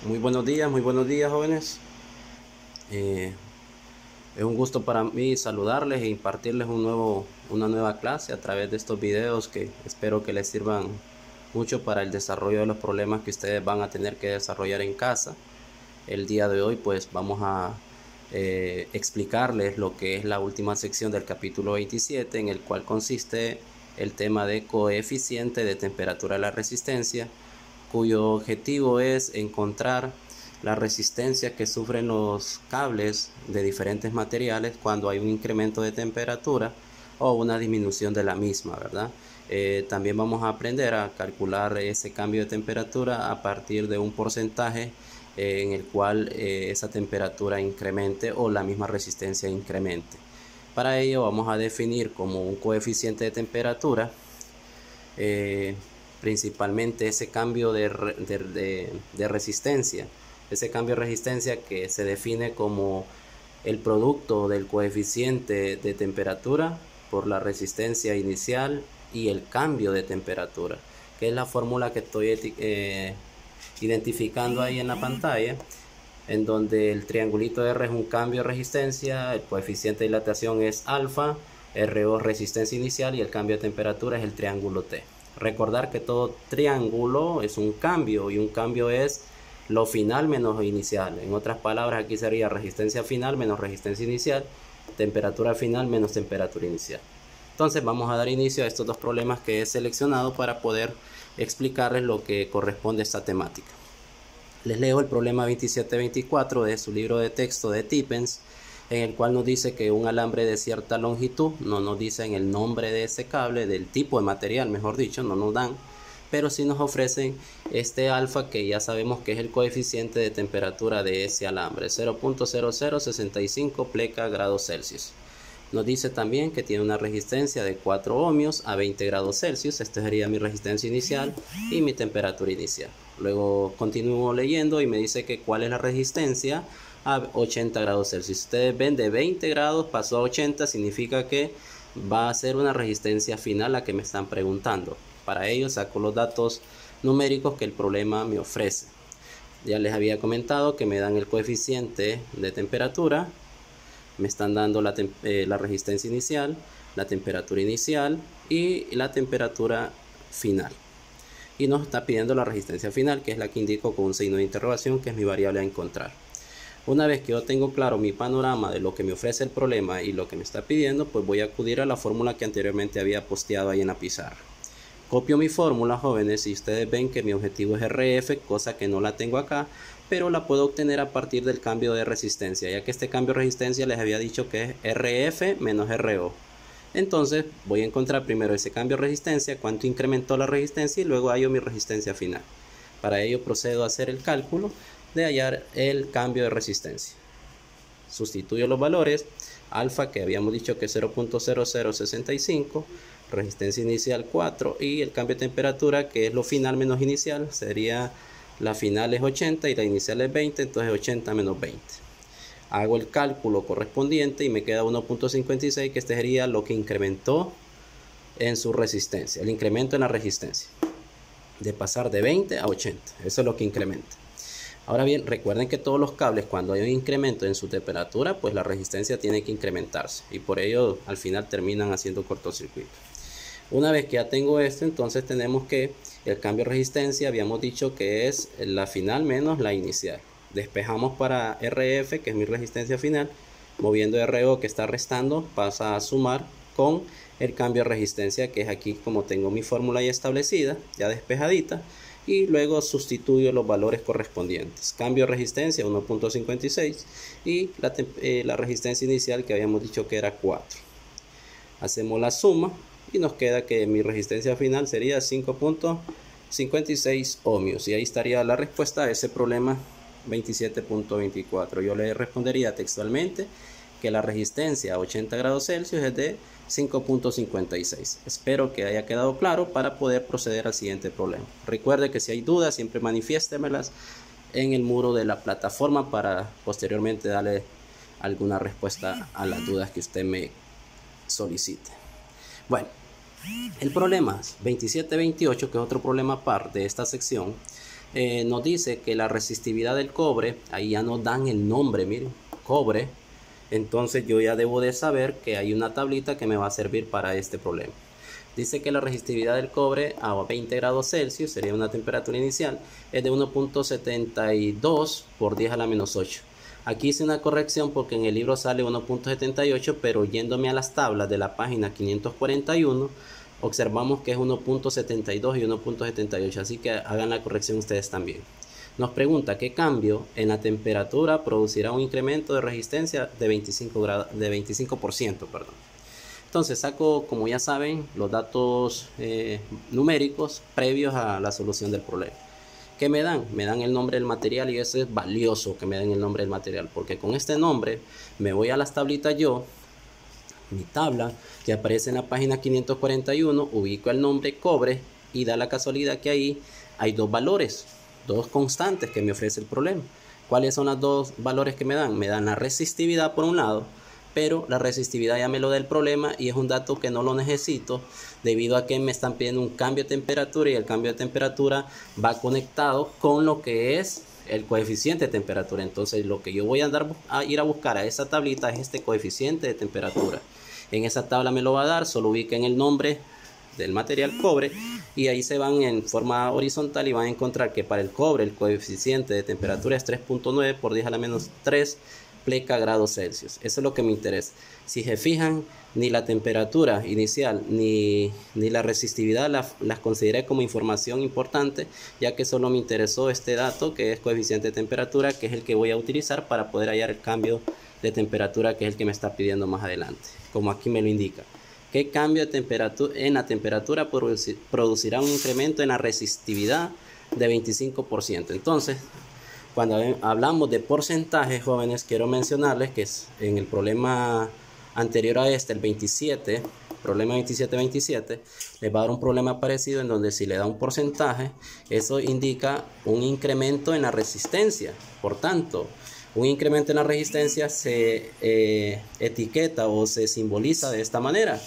Muy buenos días jóvenes. Eh, es un gusto para mí saludarles e impartirles una nueva clase a través de estos videos que espero que les sirvan mucho para el desarrollo de los problemas que ustedes van a tener que desarrollar en casa. El día de hoy pues vamos a explicarles lo que es la última sección del capítulo 27, en el cual consiste el tema de coeficiente de temperatura de la resistencia, cuyo objetivo es encontrar la resistencia que sufren los cables de diferentes materiales cuando hay un incremento de temperatura o una disminución de la misma, ¿verdad? También vamos a aprender a calcular ese cambio de temperatura a partir de un porcentaje en el cual esa temperatura incremente o la misma resistencia incremente. Para ello vamos a definir como un coeficiente de temperatura principalmente ese cambio de resistencia, ese cambio de resistencia que se define como el producto del coeficiente de temperatura por la resistencia inicial y el cambio de temperatura, que es la fórmula que estoy identificando ahí en la pantalla, en donde el triangulito R es un cambio de resistencia, el coeficiente de dilatación es alfa, RO resistencia inicial y el cambio de temperatura es el triángulo T. Recordar que todo triángulo es un cambio y un cambio es lo final menos lo inicial. En otras palabras, aquí sería resistencia final menos resistencia inicial, temperatura final menos temperatura inicial. Entonces vamos a dar inicio a estos dos problemas que he seleccionado para poder explicarles lo que corresponde a esta temática. Les leo el problema 2724 de su libro de texto de Tippens, en el cual nos dice que un alambre de cierta longitud, no nos dicen el nombre de ese cable, del tipo de material, mejor dicho, no nos dan, pero sí nos ofrecen este alfa, que ya sabemos que es el coeficiente de temperatura de ese alambre, 0.0065 pleca grados Celsius. Nos dice también que tiene una resistencia de 4 ohmios a 20 grados Celsius. Esta sería mi resistencia inicial y mi temperatura inicial. Luego continúo leyendo y me dice que cuál es la resistencia a 80 grados Celsius. Ustedes ven, de 20 grados pasó a 80, significa que va a ser una resistencia final la que me están preguntando. Para ello saco los datos numéricos que el problema me ofrece. Ya les había comentado que me dan el coeficiente de temperatura, me están dando la resistencia inicial, la temperatura inicial y la temperatura final. Y nos está pidiendo la resistencia final, que es la que indico con un signo de interrogación, que es mi variable a encontrar. Una vez que yo tengo claro mi panorama de lo que me ofrece el problema y lo que me está pidiendo, pues voy a acudir a la fórmula que anteriormente había posteado ahí en la pizarra. Copio mi fórmula, jóvenes, y ustedes ven que mi objetivo es RF, cosa que no la tengo acá, pero la puedo obtener a partir del cambio de resistencia, ya que este cambio de resistencia les había dicho que es RF menos RO. Entonces voy a encontrar primero ese cambio de resistencia, cuánto incrementó la resistencia, y luego hallo mi resistencia final. Para ello procedo a hacer el cálculo de hallar el cambio de resistencia. Sustituyo los valores, alfa que habíamos dicho que es 0.0065, resistencia inicial 4 y el cambio de temperatura, que es lo final menos inicial, sería la final es 80 y la inicial es 20, entonces 80 menos 20. Hago el cálculo correspondiente y me queda 1.56, que este sería lo que incrementó en su resistencia, el incremento en la resistencia, de pasar de 20 a 80, eso es lo que incrementa. Ahora bien, recuerden que todos los cables, cuando hay un incremento en su temperatura, pues la resistencia tiene que incrementarse y por ello al final terminan haciendo cortocircuito. Una vez que ya tengo esto, entonces tenemos que el cambio de resistencia habíamos dicho que es la final menos la inicial. Despejamos para RF, que es mi resistencia final, moviendo RO, que está restando, pasa a sumar con el cambio de resistencia, que es aquí como tengo mi fórmula ya establecida, ya despejadita, y luego sustituyo los valores correspondientes. Cambio de resistencia 1.56 y la resistencia inicial que habíamos dicho que era 4. Hacemos la suma y nos queda que mi resistencia final sería 5.56 ohmios, y ahí estaría la respuesta a ese problema 27.24. Yo le respondería textualmente que la resistencia a 80 grados Celsius es de 5.56. Espero que haya quedado claro para poder proceder al siguiente problema. Recuerde que si hay dudas, siempre manifiéstemelas en el muro de la plataforma para posteriormente darle alguna respuesta a las dudas que usted me solicite. Bueno, el problema 2728, que es otro problema par de esta sección, nos dice que la resistividad del cobre, ahí ya nos dan el nombre, miren, cobre. Entonces yo ya debo de saber que hay una tablita que me va a servir para este problema. Dice que la resistividad del cobre a 20 grados Celsius, sería una temperatura inicial, es de 1.72 por 10 a la menos 8. Aquí hice una corrección porque en el libro sale 1.78, pero yéndome a las tablas de la página 541, observamos que es 1.72 y 1.78, así que hagan la corrección ustedes también. Nos pregunta qué cambio en la temperatura producirá un incremento de resistencia de 25%. Entonces saco, como ya saben, los datos numéricos previos a la solución del problema. ¿Qué me dan? Me dan el nombre del material, y eso es valioso que me den el nombre del material, porque con este nombre me voy a las tablitas yo, mi tabla que aparece en la página 541, ubico el nombre cobre y da la casualidad que ahí hay dos valores, dos constantes que me ofrece el problema. ¿Cuáles son los dos valores que me dan? Me dan la resistividad por un lado, pero la resistividad ya me lo da el problema y es un dato que no lo necesito debido a que me están pidiendo un cambio de temperatura, y el cambio de temperatura va conectado con lo que es el coeficiente de temperatura. Entonces lo que yo voy a ir a buscar a esa tablita es este coeficiente de temperatura. En esa tabla me lo va a dar, solo ubiquen el nombre del material cobre y ahí se van en forma horizontal y van a encontrar que para el cobre el coeficiente de temperatura es 3.9 por 10 a la menos 3 pleca grados Celsius. Eso es lo que me interesa. Si se fijan, ni la temperatura inicial ni la resistividad las consideré como información importante, ya que solo me interesó este dato que es coeficiente de temperatura, que es el que voy a utilizar para poder hallar el cambio de temperatura, que es el que me está pidiendo más adelante, como aquí me lo indica. ¿Qué cambio de temperatura en la temperatura producirá un incremento en la resistividad de 25%? Entonces, cuando hablamos de porcentajes, jóvenes, quiero mencionarles que en el problema anterior a este, el 27, problema 27-27, les va a dar un problema parecido en donde si le da un porcentaje, eso indica un incremento en la resistencia. Por tanto, un incremento en la resistencia se etiqueta o se simboliza de esta manera.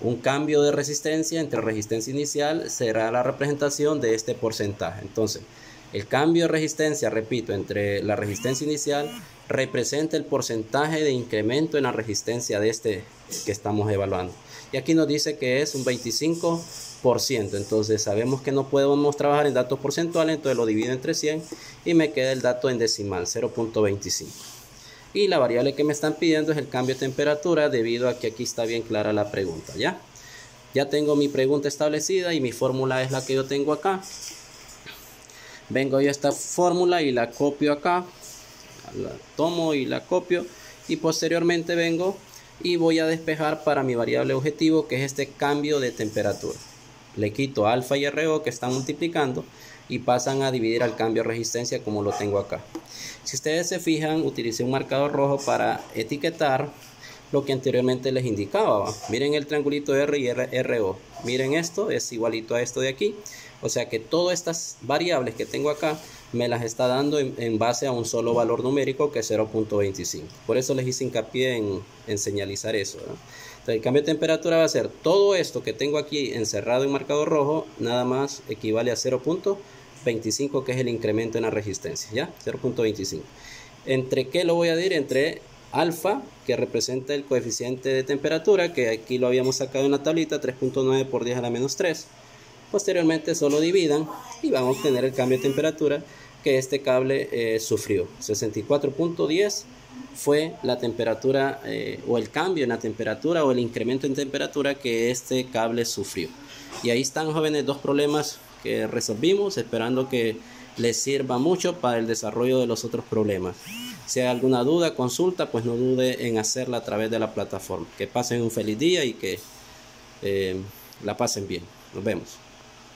Un cambio de resistencia entre resistencia inicial será la representación de este porcentaje. Entonces, el cambio de resistencia, repito, entre la resistencia inicial representa el porcentaje de incremento en la resistencia de este que estamos evaluando. Y aquí nos dice que es un 25%. Entonces sabemos que no podemos trabajar en datos porcentuales, entonces lo divido entre 100 y me queda el dato en decimal, 0.25. Y la variable que me están pidiendo es el cambio de temperatura, debido a que aquí está bien clara la pregunta. Ya tengo mi pregunta establecida y mi fórmula es la que yo tengo acá. Vengo yo a esta fórmula y la copio acá, la tomo y la copio, y posteriormente vengo y voy a despejar para mi variable objetivo, que es este cambio de temperatura. Le quito alfa y RO que están multiplicando y pasan a dividir al cambio de resistencia como lo tengo acá. Si ustedes se fijan, utilicé un marcador rojo para etiquetar lo que anteriormente les indicaba. Miren el triangulito R y RO. Miren, esto es igualito a esto de aquí. O sea que todas estas variables que tengo acá me las está dando en base a un solo valor numérico, que es 0.25. Por eso les hice hincapié en señalizar eso, ¿no? Entonces el cambio de temperatura va a ser todo esto que tengo aquí encerrado en marcador rojo, nada más equivale a 0.25, que es el incremento en la resistencia, ¿ya? 0.25. ¿Entre qué lo voy a dividir? Entre alfa, que representa el coeficiente de temperatura, que aquí lo habíamos sacado en la tablita, 3.9 por 10 a la menos 3. Posteriormente solo dividan y van a obtener el cambio de temperatura que este cable sufrió. 64.10 fue la temperatura o el cambio en la temperatura o el incremento en temperatura que este cable sufrió. Y ahí están, jóvenes, dos problemas que resolvimos, esperando que les sirva mucho para el desarrollo de los otros problemas. Si hay alguna duda, consulta, pues no dude en hacerla a través de la plataforma. Que pasen un feliz día y que la pasen bien. Nos vemos.